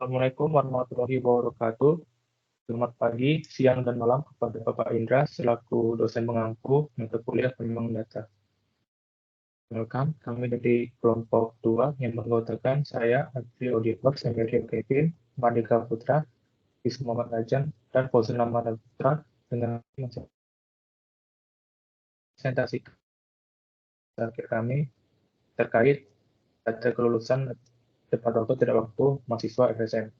Assalamualaikum warahmatullahi wabarakatuh. Selamat pagi, siang, dan malam kepada Bapak Indra selaku dosen mengampu mata kuliah Pengembangan Data. Welcome, kami dari kelompok 2 yang menganggotakan saya, Adri Odiver, Samuel Kevin, Mardika Putra, Is Muhammad Rajan, dan Fauzan Ramadan Putra dengan presentasi terakhir kami terkait data kelulusan tepat waktu tidak waktu mahasiswa FSM.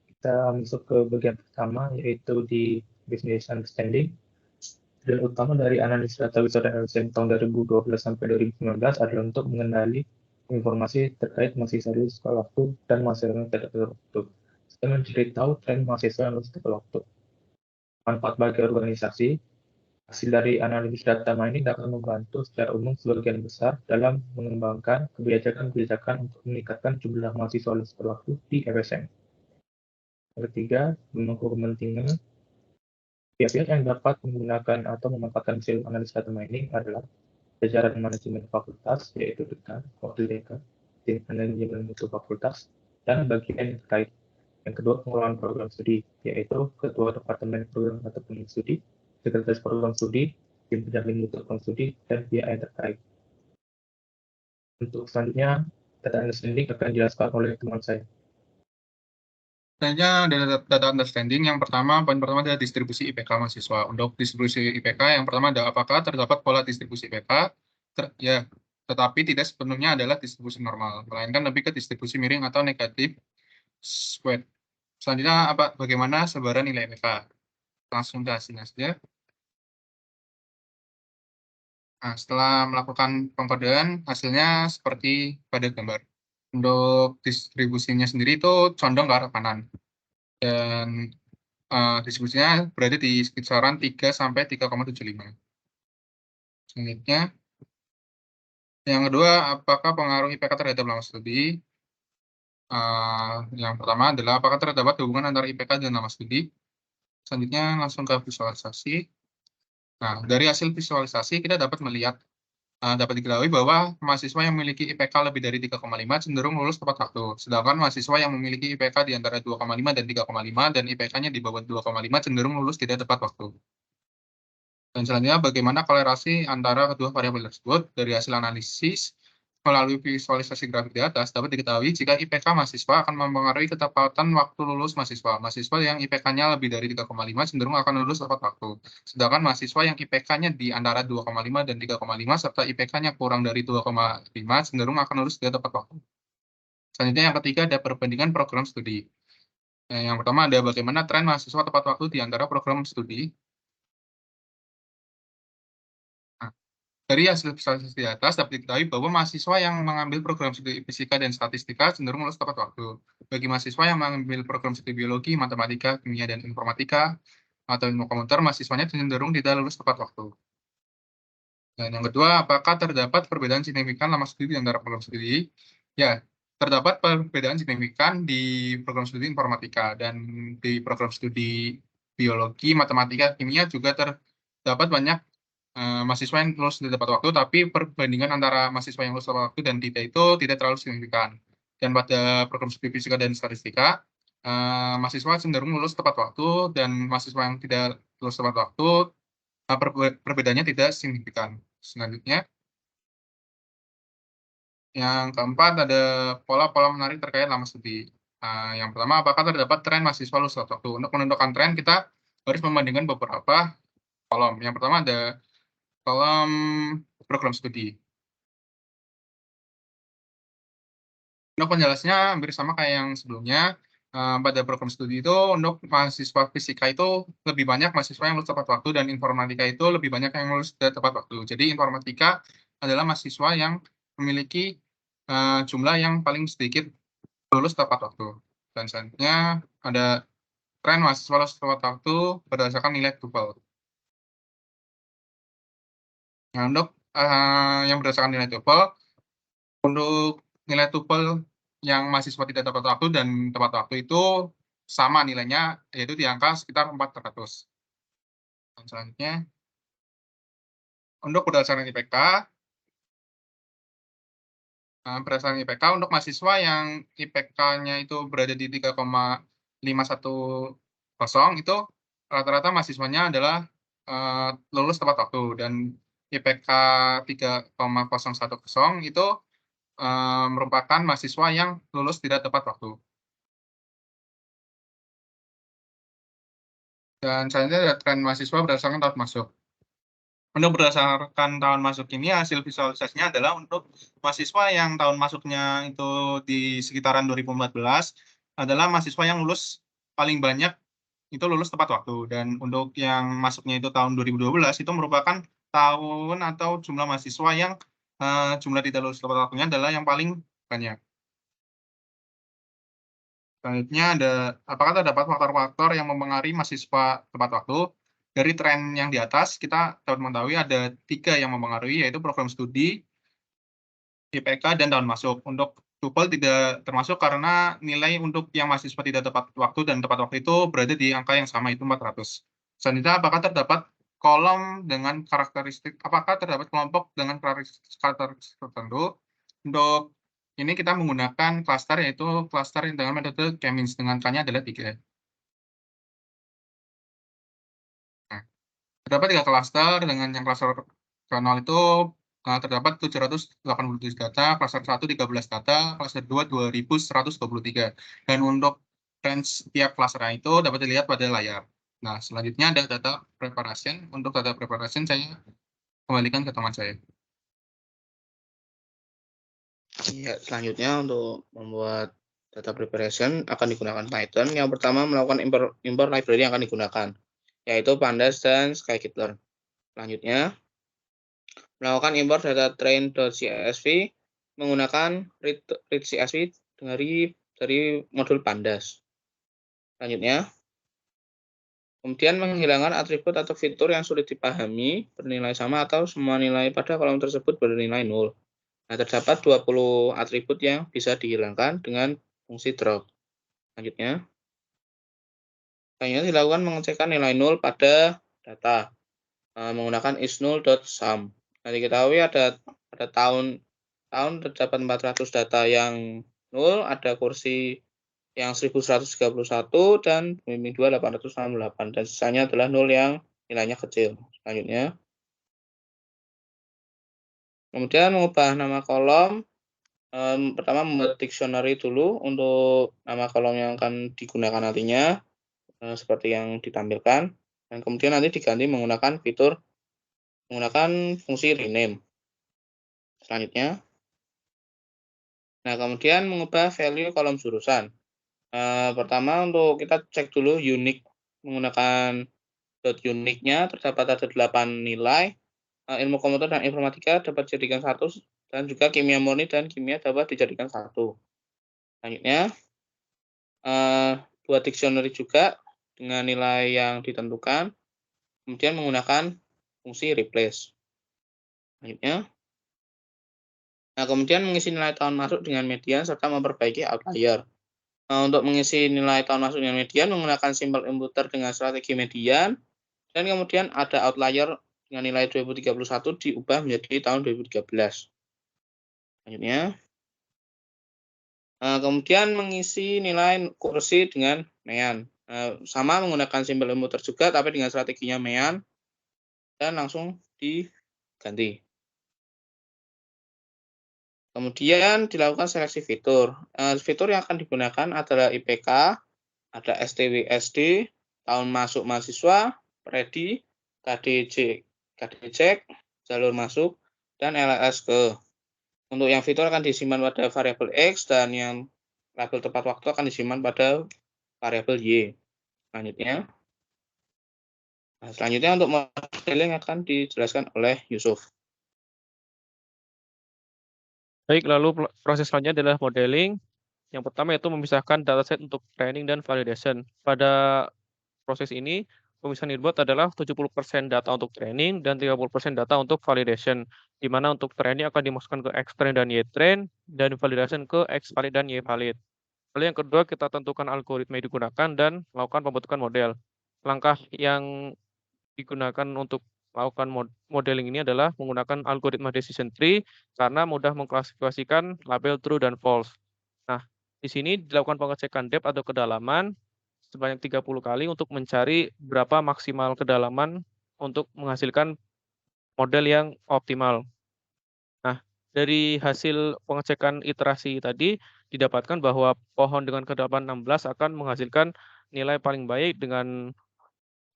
Kita masuk ke bagian pertama, yaitu di Business Understanding. Tujuan utama dari analis data wisuda LSM tahun 2012 sampai 2019 adalah untuk mengenali informasi terkait mahasiswa lulus tepat waktu dan mahasiswa yang tidak tepat waktu. Kita mencari tahu tren mahasiswa yang lulus tepat waktu. Manfaat bagi organisasi, hasil dari analisis data mining dapat membantu secara umum sebagian besar dalam mengembangkan kebijakan-kebijakan untuk meningkatkan jumlah mahasiswa lulus tepat waktu di FSM. Yang ketiga, memangku kepentingan. Pihak-pihak yang dapat menggunakan atau memanfaatkan hasil analis data mining adalah jajaran manajemen fakultas, yaitu dekan, wakil dekan, tim manajemen mutu fakultas, dan bagian yang terkait. Yang kedua, pengelolaan program studi, yaitu ketua departemen program atau peneliti studi, sekretaris program studi, tim pendamping mutu program studi, dan pihak yang terkait. Untuk selanjutnya, data understanding akan dijelaskan oleh teman saya. Selanjutnya ada data understanding. Yang pertama, poin pertama adalah distribusi IPK mahasiswa. Untuk distribusi IPK, yang pertama ada apakah terdapat pola distribusi IPK? Ya, tetapi tidak sepenuhnya adalah distribusi normal, melainkan lebih ke distribusi miring atau negatif squared. Selanjutnya, bagaimana sebaran nilai IPK? Langsung ke hasilnya saja. Nah, setelah melakukan pengkodean, hasilnya seperti pada gambar. Untuk distribusinya sendiri itu condong ke arah kanan. Dan distribusinya berada di kisaran 3 sampai 3,75. Selanjutnya, yang kedua, apakah pengaruh IPK terhadap lama studi? Yang pertama adalah apakah terdapat hubungan antara IPK dan lama studi? Selanjutnya, langsung ke visualisasi. Nah, dari hasil visualisasi kita dapat melihat, dapat diketahui bahwa mahasiswa yang memiliki IPK lebih dari 3,5 cenderung lulus tepat waktu. Sedangkan mahasiswa yang memiliki IPK di antara 2,5 dan 3,5 dan IPK-nya di bawah 2,5 cenderung lulus tidak tepat waktu. Dan selanjutnya, bagaimana kolerasi antara kedua variabel tersebut? Dari hasil analisis melalui visualisasi grafik di atas, dapat diketahui jika IPK mahasiswa akan mempengaruhi ketepatan waktu lulus mahasiswa. Mahasiswa yang IPK-nya lebih dari 3,5 cenderung akan lulus tepat waktu. Sedangkan mahasiswa yang IPK-nya di antara 2,5 dan 3,5 serta IPK-nya kurang dari 2,5 cenderung akan lulus tidak tepat waktu. Selanjutnya, yang ketiga ada perbandingan program studi. Yang pertama ada bagaimana tren mahasiswa tepat waktu di antara program studi. Dari hasil visualisasi di atas dapat diketahui bahwa mahasiswa yang mengambil program studi fisika dan statistika cenderung lulus tepat waktu. Bagi mahasiswa yang mengambil program studi biologi, matematika, kimia, dan informatika atau ilmu komputer, mahasiswanya cenderung tidak lulus tepat waktu. Dan yang kedua, apakah terdapat perbedaan signifikan lama studi antara program studi? Ya, terdapat perbedaan signifikan di program studi informatika dan di program studi biologi, matematika, kimia juga terdapat banyak mahasiswa yang lulus tidak tepat waktu, tapi perbandingan antara mahasiswa yang lulus tepat waktu dan tidak itu tidak terlalu signifikan. Dan pada program studi fisika dan statistika, mahasiswa cenderung lulus tepat waktu dan mahasiswa yang tidak lulus tepat waktu, perbedaannya tidak signifikan. Selanjutnya, yang keempat ada pola-pola menarik terkait lama studi. Yang pertama, apakah terdapat tren mahasiswa lulus tepat waktu? Untuk menentukan tren, kita harus membandingkan beberapa kolom. Yang pertama ada kolom program studi. Untuk penjelasannya hampir sama kayak yang sebelumnya. Pada program studi itu untuk mahasiswa fisika itu lebih banyak mahasiswa yang lulus tepat waktu dan informatika itu lebih banyak yang lulus tidak tepat waktu. Jadi informatika adalah mahasiswa yang memiliki jumlah yang paling sedikit lulus tepat waktu. Dan selanjutnya ada tren mahasiswa lulus tepat waktu berdasarkan nilai TOEFL. Nah, untuk yang berdasarkan nilai TOEFL, untuk nilai TOEFL yang mahasiswa tidak tepat waktu dan tepat waktu itu sama nilainya, yaitu di angka sekitar 400. Dan selanjutnya, untuk berdasarkan IPK, berdasarkan IPK untuk mahasiswa yang IPK-nya itu berada di 3,510 itu rata-rata mahasiswanya adalah lulus tepat waktu, dan IPK 3,010 itu merupakan mahasiswa yang lulus tidak tepat waktu. Dan selanjutnya ada tren mahasiswa berdasarkan tahun masuk. Untuk berdasarkan tahun masuk ini, hasil visualisasinya adalah untuk mahasiswa yang tahun masuknya itu di sekitaran 2014 adalah mahasiswa yang lulus paling banyak itu lulus tepat waktu, dan untuk yang masuknya itu tahun 2012 itu merupakan tahun atau jumlah mahasiswa yang jumlah tidak lulus tepat waktunya adalah yang paling banyak. Selanjutnya ada apakah terdapat faktor-faktor yang mempengaruhi mahasiswa tepat waktu. Dari tren yang di atas kita dapat mengetahui ada 3 yang mempengaruhi, yaitu program studi, IPK, dan tahun masuk. Untuk TOEFL tidak termasuk karena nilai untuk yang mahasiswa tidak tepat waktu dan tepat waktu itu berada di angka yang sama, itu 400. Selanjutnya, apakah terdapat kolom dengan karakteristik, apakah terdapat kelompok dengan karakteristik tertentu. Untuk ini kita menggunakan klaster, yaitu klaster dengan metode K-means, dengan K-nya adalah 3. Nah, terdapat 3 klaster, dengan yang klaster ke-0 itu terdapat 787 data, klaster 1 13 data, klaster 2 2123. Dan untuk range tiap klasternya itu dapat dilihat pada layar. Nah, selanjutnya ada data preparation. Untuk data preparation saya kembalikan ke teman saya. Ya, selanjutnya untuk membuat data preparation akan digunakan Python. Yang pertama melakukan import library yang akan digunakan, yaitu Pandas dan Scikit-learn. Selanjutnya melakukan import data train.csv menggunakan read.csv dari modul Pandas. Selanjutnya, kemudian menghilangkan atribut atau fitur yang sulit dipahami bernilai sama atau semua nilai pada kolom tersebut bernilai 0. Nah, terdapat 20 atribut yang bisa dihilangkan dengan fungsi drop. Selanjutnya dilakukan mengecekkan nilai 0 pada data menggunakan isNull.sum. Nah, diketahui ada tahun terdapat 400 data yang 0, ada kursi yang 1131 dan pembimbing 2 868, dan sisanya adalah 0 yang nilainya kecil. Selanjutnya, kemudian mengubah nama kolom. Pertama membuat dictionary dulu untuk nama kolom yang akan digunakan nantinya, seperti yang ditampilkan, dan kemudian nanti diganti menggunakan fungsi rename. Selanjutnya, nah kemudian mengubah value kolom jurusan. Pertama untuk kita cek dulu unique, menggunakan unique-nya terdapat ada 8 nilai. Ilmu komputer dan informatika dapat dijadikan 1, dan juga kimia murni dan kimia dapat dijadikan 1. Selanjutnya, buat dictionary juga dengan nilai yang ditentukan, kemudian menggunakan fungsi replace. Selanjutnya, nah kemudian mengisi nilai tahun masuk dengan median serta memperbaiki outlier. Untuk mengisi nilai tahun masuk dengan median menggunakan simple imputer dengan strategi median, dan kemudian ada outlier dengan nilai 2031 diubah menjadi tahun 2013. Selanjutnya, kemudian mengisi nilai kursi dengan MEAN. Sama menggunakan simple imputer juga, tapi dengan strateginya MEAN, dan langsung diganti. Kemudian dilakukan seleksi fitur. Fitur yang akan digunakan adalah IPK, ada STWSD, tahun masuk mahasiswa, predi, KDJ, jalur masuk, dan LSK. Untuk yang fitur akan disimpan pada variabel X, dan yang label tepat waktu akan disimpan pada variabel Y. Selanjutnya untuk modeling akan dijelaskan oleh Yusuf. Baik, lalu proses selanjutnya adalah modeling. Yang pertama yaitu memisahkan dataset untuk training dan validation. Pada proses ini, pemisahan yang dibuat adalah 70% data untuk training dan 30% data untuk validation, di mana untuk training akan dimasukkan ke X-train dan Y-train, dan validation ke X-valid dan Y-valid. Lalu yang kedua, kita tentukan algoritma yang digunakan dan melakukan pembentukan model. Langkah yang digunakan untuk melakukan modeling ini adalah menggunakan algoritma decision tree karena mudah mengklasifikasikan label true dan false. Nah, di sini dilakukan pengecekan depth atau kedalaman sebanyak 30 kali untuk mencari berapa maksimal kedalaman untuk menghasilkan model yang optimal. Nah, dari hasil pengecekan iterasi tadi didapatkan bahwa pohon dengan kedalaman 16 akan menghasilkan nilai paling baik dengan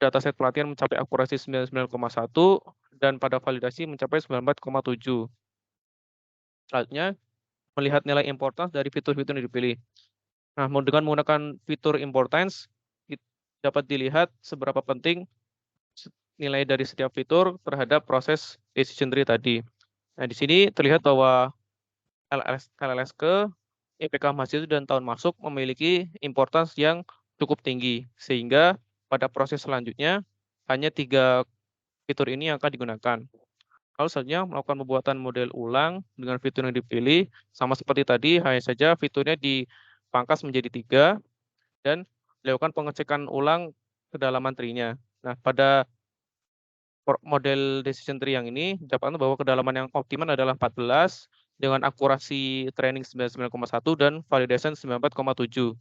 dataset pelatihan mencapai akurasi 99,1 dan pada validasi mencapai 94,7. Selanjutnya, melihat nilai importance dari fitur-fitur yang dipilih. Nah, dengan menggunakan fitur importance, dapat dilihat seberapa penting nilai dari setiap fitur terhadap proses decision tree tadi. Nah, di sini terlihat bahwa LLSK, IPK mahasiswa dan tahun masuk memiliki importance yang cukup tinggi, sehingga pada proses selanjutnya hanya 3 fitur ini yang akan digunakan. Lalu selanjutnya melakukan pembuatan model ulang dengan fitur yang dipilih, sama seperti tadi, hanya saja fiturnya dipangkas menjadi 3 dan dilakukan pengecekan ulang kedalaman tree-nya. Nah, pada model decision tree yang ini didapatkan bahwa kedalaman yang optimal adalah 14 dengan akurasi training 99,1 dan validation 94,7.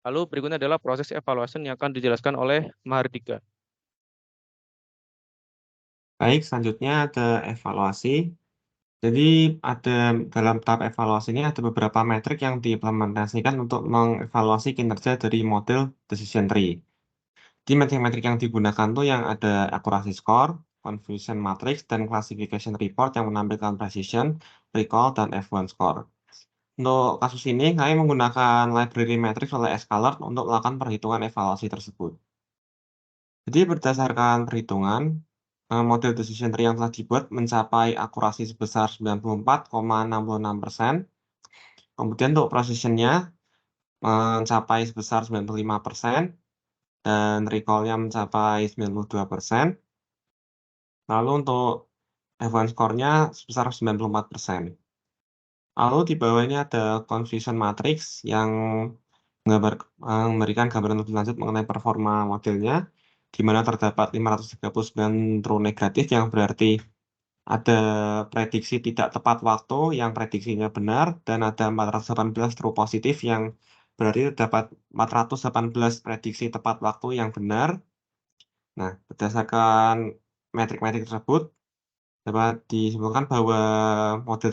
Lalu berikutnya adalah proses evaluation yang akan dijelaskan oleh Mahardika. Baik, selanjutnya ada evaluasi. Jadi dalam tahap evaluasi ini ada beberapa metrik yang diimplementasikan untuk mengevaluasi kinerja dari model decision tree. Di metrik-metrik yang digunakan tuh yang ada accuracy score, confusion matrix, dan classification report yang menampilkan precision, recall, dan F1 score. Untuk kasus ini, kami menggunakan library matrix oleh Scalert untuk melakukan perhitungan evaluasi tersebut. Jadi berdasarkan perhitungan, model decision tree yang telah dibuat mencapai akurasi sebesar 94,66%. Kemudian untuk precision-nya mencapai sebesar 95%. Dan recall-nya mencapai 92%. Lalu untuk F1 score-nya sebesar 94%. Lalu di bawah ini ada confusion matrix yang memberikan gambaran lebih lanjut mengenai performa modelnya, di mana terdapat 539 true negatif yang berarti ada prediksi tidak tepat waktu yang prediksinya benar, dan ada 418 true positif yang berarti terdapat 418 prediksi tepat waktu yang benar. Nah, berdasarkan metrik-metrik tersebut, dapat disimpulkan bahwa model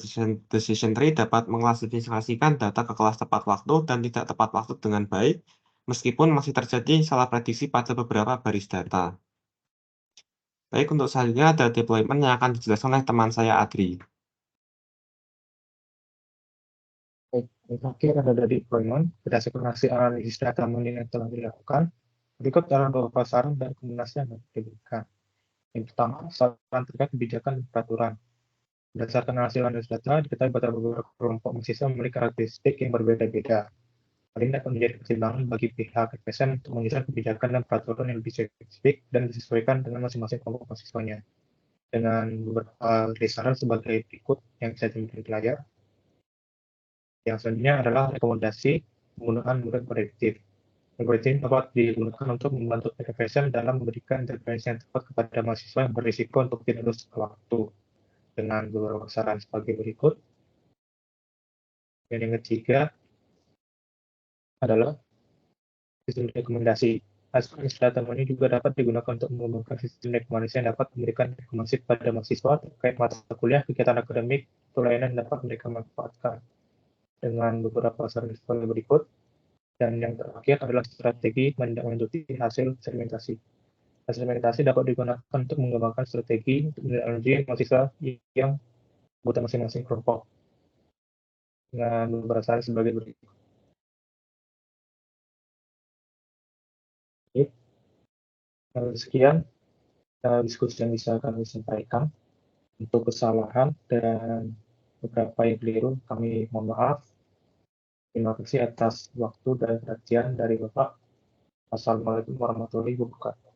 decision tree dapat mengklasifikasikan data ke kelas tepat waktu dan tidak tepat waktu dengan baik, meskipun masih terjadi salah prediksi pada beberapa baris data. Baik, untuk selanjutnya ada deployment yang akan dijelaskan oleh teman saya, Adri. Baik, yang terakhir ada deployment. Berdasarkan hasil analisis data yang telah dilakukan, berikut adalah beberapa saran dan rekomendasi yang dapat diberikan. Yang pertama, saran terkait kebijakan dan peraturan. Berdasarkan hasil analisis data, diketahui bahwa beberapa kelompok mahasiswa memiliki karakteristik yang berbeda-beda. Hal ini akan menjadi pertimbangan bagi pihak FSM untuk menyusun kebijakan dan peraturan yang lebih spesifik dan disesuaikan dengan masing-masing kelompok mahasiswanya. Dengan beberapa saran sebagai berikut yang bisa dilihat di layar. Yang selanjutnya adalah rekomendasi penggunaan model prediktif. Prediktif dapat digunakan untuk membantu FSM dalam memberikan intervensi yang tepat kepada mahasiswa yang berisiko untuk tidak lulus ke waktu. Dengan beberapa saran sebagai berikut. Dan yang ketiga adalah sistem rekomendasi. Hasil data ini juga dapat digunakan untuk mengembangkan sistem rekomendasi yang dapat memberikan rekomendasi kepada mahasiswa terkait mata kuliah, kegiatan akademik, atau layanan yang dapat mereka manfaatkan. Dengan beberapa saran sebagai berikut. Dan yang terakhir adalah strategi menindaklanjuti hasil segmentasi. Hasil segmentasi dapat digunakan untuk mengembangkan strategi untuk menindaklanjuti mahasiswa yang kebutuhan masing-masing kelompok. Dengan beberapa saran sebagai berikut. Sekian diskusi yang bisa kami sampaikan. Untuk kesalahan dan beberapa yang keliru, kami mohon maaf. Terima kasih atas waktu dan perhatian dari Bapak. Assalamualaikum warahmatullahi wabarakatuh.